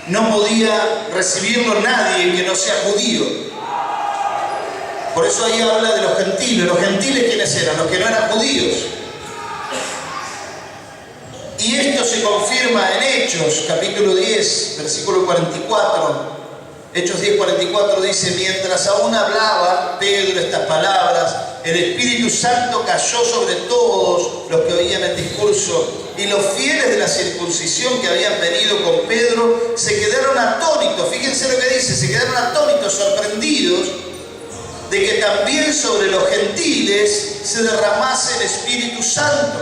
no podía recibirlo nadie que no sea judío. Por eso ahí habla de los gentiles. ¿Los gentiles quiénes eran? Los que no eran judíos. Y esto se confirma en Hechos, capítulo 10, versículo 44. Hechos 10:44 dice, mientras aún hablaba Pedro estas palabras, el Espíritu Santo cayó sobre todos los que oían el discurso, y los fieles de la circuncisión que habían venido con Pedro se quedaron atónitos. Fíjense lo que dice, se quedaron atónitos, sorprendidos de que también sobre los gentiles se derramase el Espíritu Santo.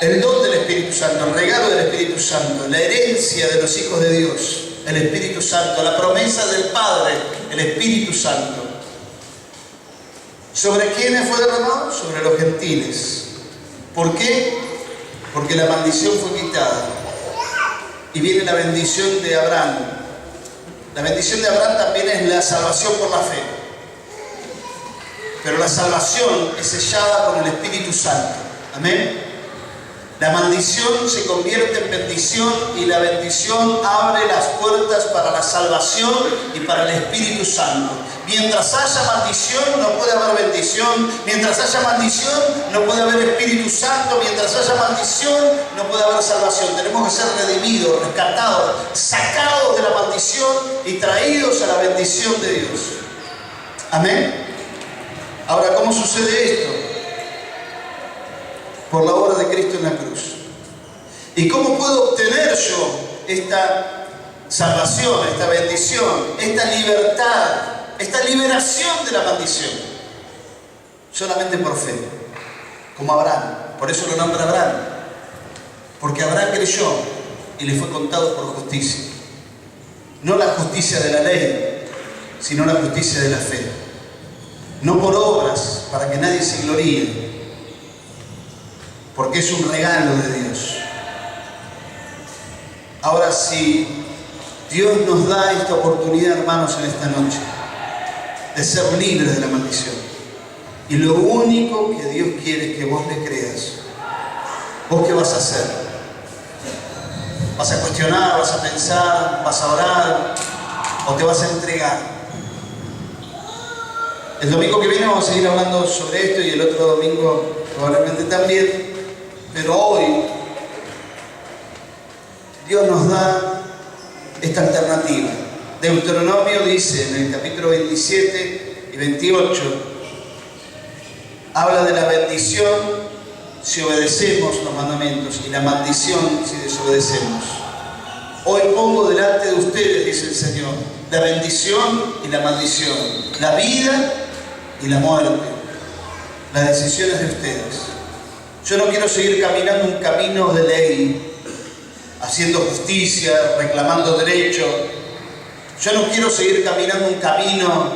El don del Espíritu Santo, el regalo del Espíritu Santo, la herencia de los hijos de Dios, el Espíritu Santo, la promesa del Padre, el Espíritu Santo. ¿Sobre quiénes fue derramado? Sobre los gentiles. ¿Por qué? Porque la maldición fue quitada y viene la bendición de Abraham. La bendición de Abraham también es la salvación por la fe, pero la salvación es sellada con el Espíritu Santo. Amén. La maldición se convierte en bendición y la bendición abre las puertas para la salvación y para el Espíritu Santo. Mientras haya maldición no puede haber bendición, mientras haya maldición no puede haber Espíritu Santo, mientras haya maldición no puede haber salvación. Tenemos que ser redimidos, rescatados, sacados de la maldición y traídos a la bendición de Dios. Amén. Ahora, ¿cómo sucede esto? Por la obra de Cristo en la cruz. ¿Y cómo puedo obtener yo esta salvación, esta bendición, esta libertad, esta liberación de la maldición? Solamente por fe, como Abraham. Por eso lo nombra Abraham, porque Abraham creyó y le fue contado por justicia. No la justicia de la ley, sino la justicia de la fe. No por obras, para que nadie se gloríe, porque es un regalo de Dios. Ahora, si Dios nos da esta oportunidad, hermanos, en esta noche, de ser libres de la maldición, y lo único que Dios quiere es que vos le creas, ¿vos qué vas a hacer? ¿Vas a cuestionar, vas a pensar, vas a orar, o te vas a entregar? El domingo que viene vamos a seguir hablando sobre esto, y el otro domingo probablemente también. Pero hoy Dios nos da esta alternativa. Deuteronomio dice en el capítulo 27 y 28, habla de la bendición si obedecemos los mandamientos y la maldición si desobedecemos. Hoy pongo delante de ustedes, dice el Señor, la bendición y la maldición, la vida y la muerte. Las decisiones de ustedes. Yo no quiero seguir caminando un camino de ley, haciendo justicia, reclamando derecho. Yo no quiero seguir caminando un camino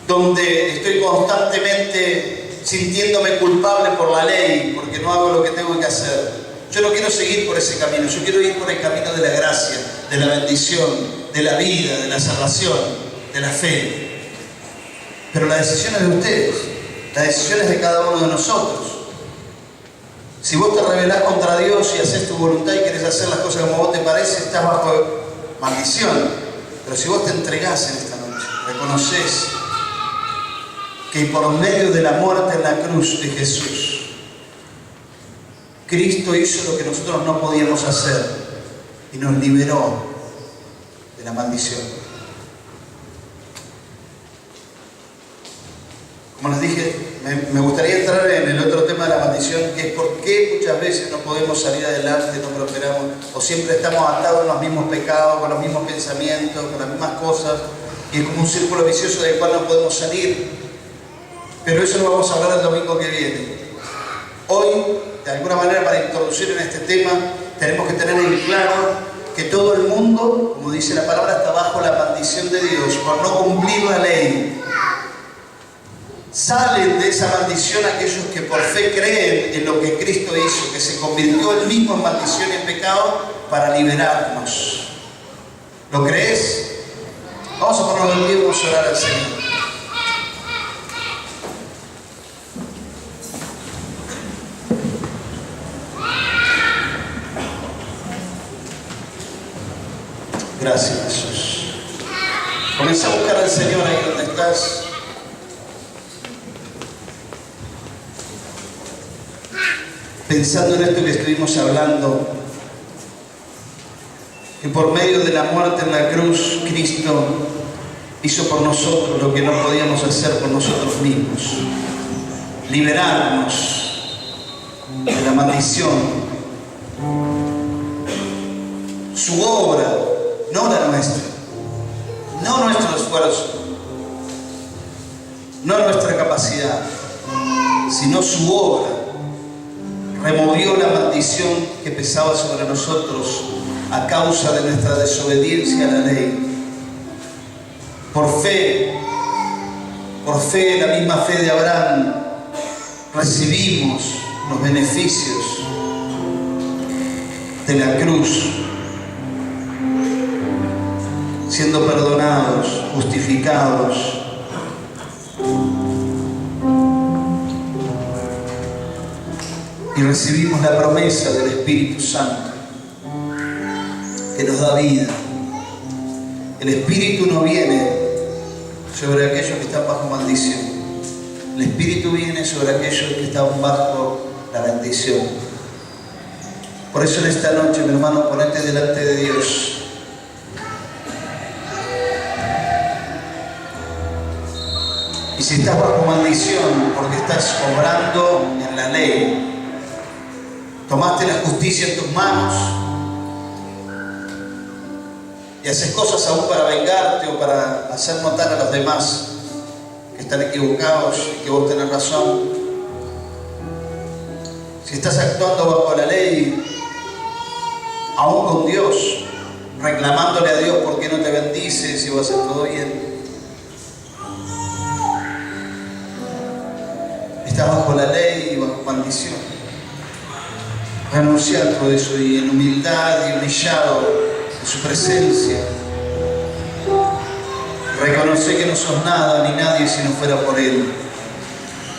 donde estoy constantemente sintiéndome culpable por la ley, porque no hago lo que tengo que hacer. Yo no quiero seguir por ese camino, yo quiero ir por el camino de la gracia, de la bendición, de la vida, de la salvación, de la fe. Pero la decisión es de ustedes. La decisión es de cada uno de nosotros. Si vos te rebelás contra Dios y haces tu voluntad y querés hacer las cosas como vos te parece, estás bajo maldición. Pero si vos te entregás en esta noche, reconoces que por medio de la muerte en la cruz de Jesús, Cristo hizo lo que nosotros no podíamos hacer y nos liberó de la maldición. Como les dije, me gustaría entrar en el otro tema de la maldición, que es por qué muchas veces no podemos salir adelante, no prosperamos, o siempre estamos atados a los mismos pecados, con los mismos pensamientos, con las mismas cosas, y es como un círculo vicioso del cual no podemos salir. Pero eso lo vamos a hablar el domingo que viene. Hoy, de alguna manera, para introducir en este tema, tenemos que tener en claro que todo el mundo, como dice la palabra, está bajo la maldición de Dios por no cumplir la ley. Salen de esa maldición aquellos que por fe creen en lo que Cristo hizo, que se convirtió él mismo en maldición y en pecado para liberarnos. ¿Lo crees? Vamos a ponernos de pie y vamos a orar al Señor. Gracias, Jesús. Comienza a buscar al Señor ahí donde estás. Pensando en esto que estuvimos hablando, que por medio de la muerte en la cruz, Cristo hizo por nosotros lo que no podíamos hacer por nosotros mismos. Liberarnos de la maldición. Su obra, no la nuestra, no nuestro esfuerzo, no nuestra capacidad, sino su obra removió la maldición que pesaba sobre nosotros a causa de nuestra desobediencia a la ley. Por fe, la misma fe de Abraham, recibimos los beneficios de la cruz, siendo perdonados, justificados. Y recibimos la promesa del Espíritu Santo, que nos da vida. El Espíritu no viene sobre aquellos que están bajo maldición. El Espíritu viene sobre aquellos que están bajo la bendición. Por eso en esta noche, mi hermano, ponete delante de Dios. Y si estás bajo maldición porque estás obrando en la ley, tomaste la justicia en tus manos y haces cosas aún para vengarte o para hacer notar a los demás que están equivocados y que vos tenés razón. Si estás actuando bajo la ley, aún con Dios, reclamándole a Dios por qué no te bendice si va a hacer todo bien, estás bajo la ley y bajo maldición. Renunciar a todo eso y en humildad y humillado en su presencia, reconocer que no sos nada ni nadie si no fuera por Él,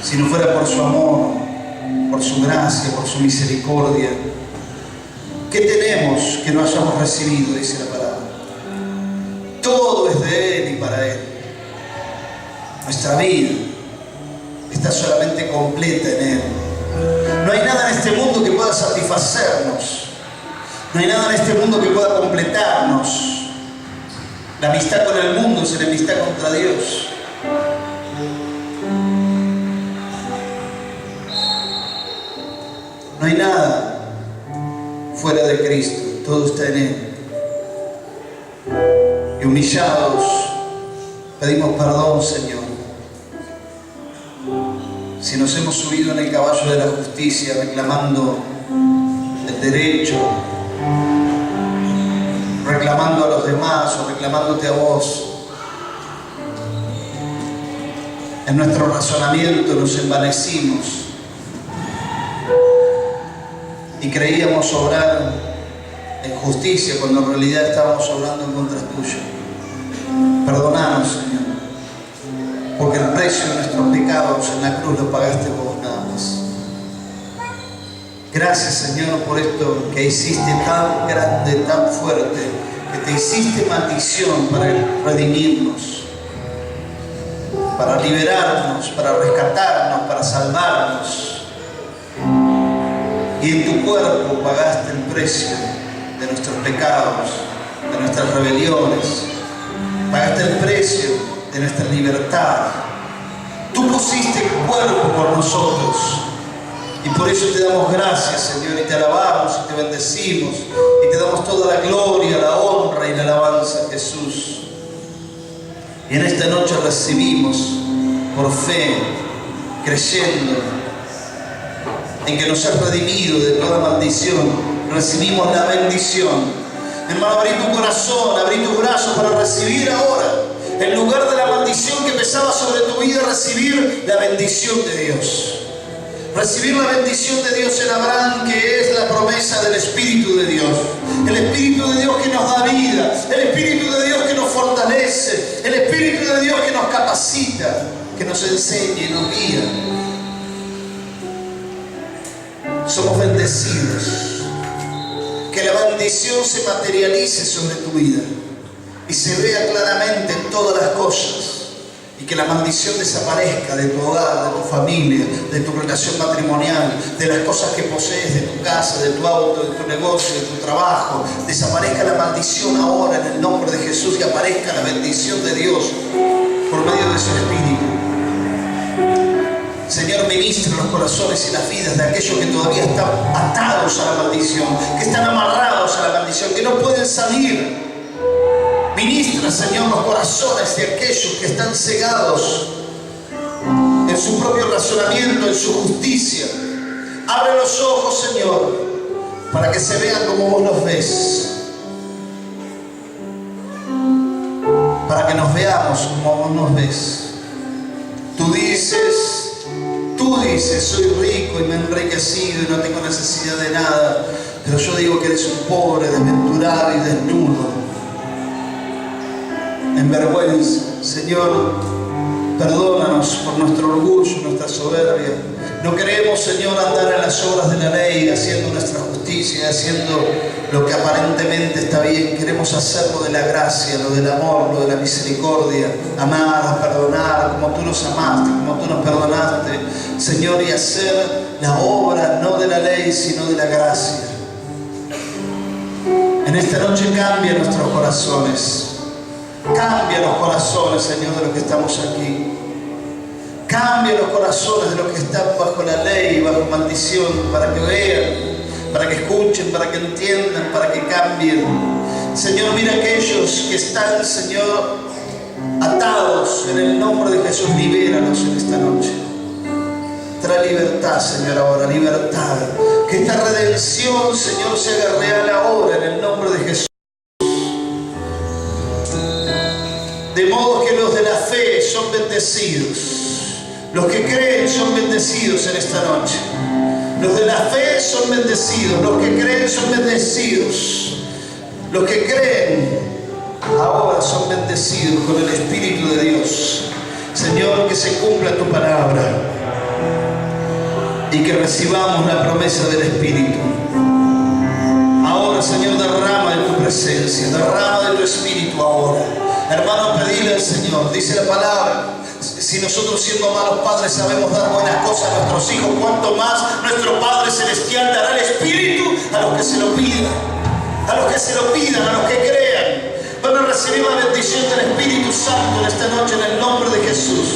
si no fuera por su amor, por su gracia, por su misericordia. ¿Qué tenemos que no hayamos recibido? Dice la palabra. Todo es de Él y para Él. Nuestra vida está solamente completa en Él. No hay nada en este mundo que pueda satisfacernos. No hay nada en este mundo que pueda completarnos. La amistad con el mundo es enemistad contra Dios. No hay nada fuera de Cristo. Todo está en Él. Y humillados, pedimos perdón, Señor. Si nos hemos subido en el caballo de la justicia reclamando el derecho, reclamando a los demás o reclamándote a vos, en nuestro razonamiento nos envanecimos y creíamos obrar en justicia cuando en realidad estábamos obrando en contra tuyo. Perdonanos, Señor, porque el precio de nuestros pecados en la cruz lo pagaste vos nada más. Gracias, Señor, por esto que hiciste tan grande, tan fuerte, que te hiciste maldición para redimirnos, para liberarnos, para rescatarnos, para salvarnos. Y en tu cuerpo pagaste el precio de nuestros pecados, de nuestras rebeliones. Pagaste el precio de nuestra libertad. Tú pusiste el cuerpo por nosotros. Y por eso te damos gracias, Señor, y te alabamos y te bendecimos. Y te damos toda la gloria, la honra y la alabanza a Jesús. Y en esta noche recibimos por fe, creyendo en que nos has redimido de toda maldición, recibimos la bendición. Hermano, abrí tu corazón, abrí tus brazos para recibir ahora, en lugar de la maldición que pesaba sobre tu vida, recibir la bendición de Dios. Recibir la bendición de Dios en Abraham, que es la promesa del Espíritu de Dios. El Espíritu de Dios que nos da vida, el Espíritu de Dios que nos fortalece, el Espíritu de Dios que nos capacita, que nos enseña y nos guía. Somos bendecidos. Que la bendición se materialice sobre tu vida y se vea claramente en todas las cosas. y que la maldición desaparezca de tu hogar, de tu familia, de tu relación matrimonial, de las cosas que posees, de tu casa, de tu auto, de tu negocio, de tu trabajo. Desaparezca la maldición ahora en el nombre de Jesús y aparezca la bendición de Dios por medio de su Espíritu. Señor, ministra los corazones y las vidas de aquellos que todavía están atados a la maldición, que están amarrados a la maldición, que no pueden salir. Ministra, Señor, los corazones de aquellos que están cegados en su propio razonamiento, en su justicia. Abre los ojos, Señor, para que se vean como vos los ves. Para que nos veamos como vos nos ves. Tú dices, soy rico y me he enriquecido y no tengo necesidad de nada. Pero yo digo que eres un pobre, desventurado y desnudo, en vergüenza. Señor, perdónanos por nuestro orgullo, nuestra soberbia. No queremos, Señor, andar en las obras de la ley, haciendo nuestra justicia, haciendo lo que aparentemente está bien. Queremos hacer lo de la gracia, lo del amor, lo de la misericordia, amar, perdonar, como tú nos amaste, como tú nos perdonaste, Señor, y hacer la obra no de la ley, sino de la gracia. En esta noche cambia nuestros corazones. Cambia los corazones, Señor, de los que estamos aquí. Cambia los corazones de los que están bajo la ley, bajo maldición, para que vean, para que escuchen, para que entiendan, para que cambien. Señor, mira aquellos que están, Señor, atados. En el nombre de Jesús, libéralos en esta noche. Trae libertad, Señor, ahora, libertad. Que esta redención, Señor, se haga real ahora, en el nombre de Jesús. De modo que los de la fe son bendecidos. Los que creen son bendecidos en esta noche. Los de la fe son bendecidos. Los que creen son bendecidos. Los que creen ahora son bendecidos con el Espíritu de Dios. Señor, que se cumpla tu palabra y que recibamos la promesa del Espíritu. Ahora, Señor, derrama de tu presencia, derrama de tu Espíritu ahora. Hermano, pedile al Señor, dice la palabra, si nosotros siendo malos padres sabemos dar buenas cosas a nuestros hijos, cuánto más nuestro Padre Celestial dará el Espíritu a los que se lo pidan, a los que se lo pidan, a los que crean. Van a recibir la bendición del Espíritu Santo en esta noche en el nombre de Jesús.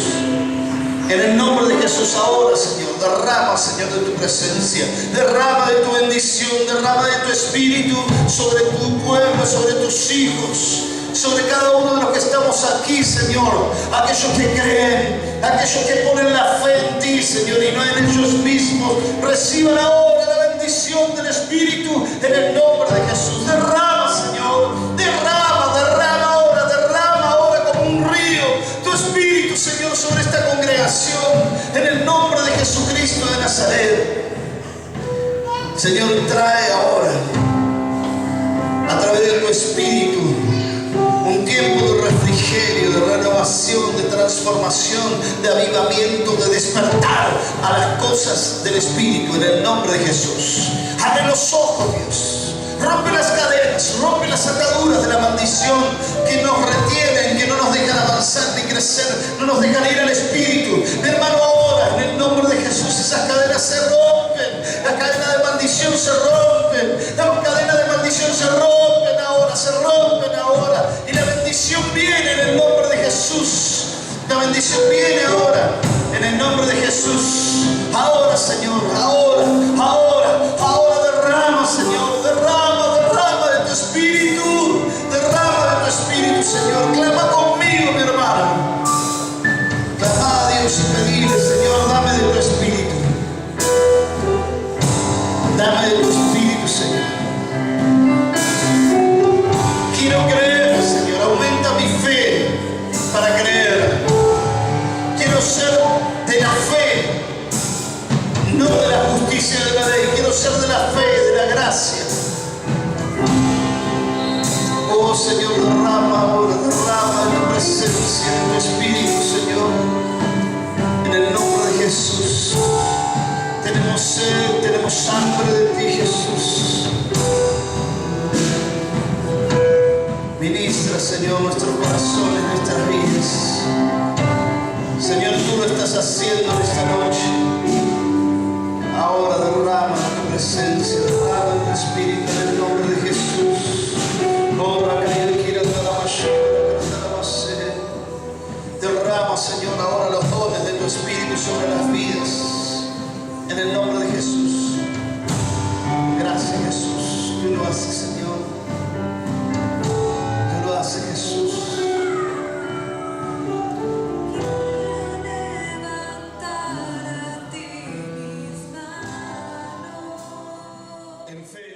En el nombre de Jesús ahora, Señor, derrama, Señor, de tu presencia, derrama de tu bendición, derrama de tu Espíritu sobre tu pueblo, sobre tus hijos, sobre cada uno de los que estamos aquí, Señor. Aquellos que creen, aquellos que ponen la fe en ti, Señor, y no en ellos mismos, reciban ahora la bendición del Espíritu en el nombre de Jesús. Derrama, Señor, derrama ahora como un río tu Espíritu, Señor, sobre esta congregación, en el nombre de Jesucristo de Nazaret. Señor, trae ahora, a través de tu Espíritu, un tiempo de refrigerio, de renovación, de transformación, de avivamiento, de despertar a las cosas del Espíritu en el nombre de Jesús. Abre los ojos, Dios. Rompe las cadenas, rompe las ataduras de la maldición que nos retienen, que no nos dejan avanzar ni crecer, no nos dejan ir al Espíritu. Mi hermano, ahora, en el nombre de Jesús, esas cadenas se rompen. Las cadenas de maldición se rompen. Las cadenas de maldición se rompen ahora, se rompen ahora. Y la bendición viene en el nombre de Jesús. La bendición viene ahora, en el nombre de Jesús. Ahora, Señor, ahora derrama, Señor, derrama de tu Espíritu, Señor. Clama conmigo, mi hermano. Clama a Dios y pedile, Señor, dame de tu Espíritu. Dame de tu Espíritu, Señor. Quiero creer, Señor, aumenta mi fe para creer. Quiero ser de la fe, no de la justicia de la ley. Quiero ser de la fe, de la gracia. Oh, Señor, derrama ahora, derrama. Derrama, Señor, ahora los dones de tu Espíritu sobre las vidas. En el nombre de Jesús. Gracias, Jesús. Tú lo haces, Señor. Tú lo haces, Jesús. En fe.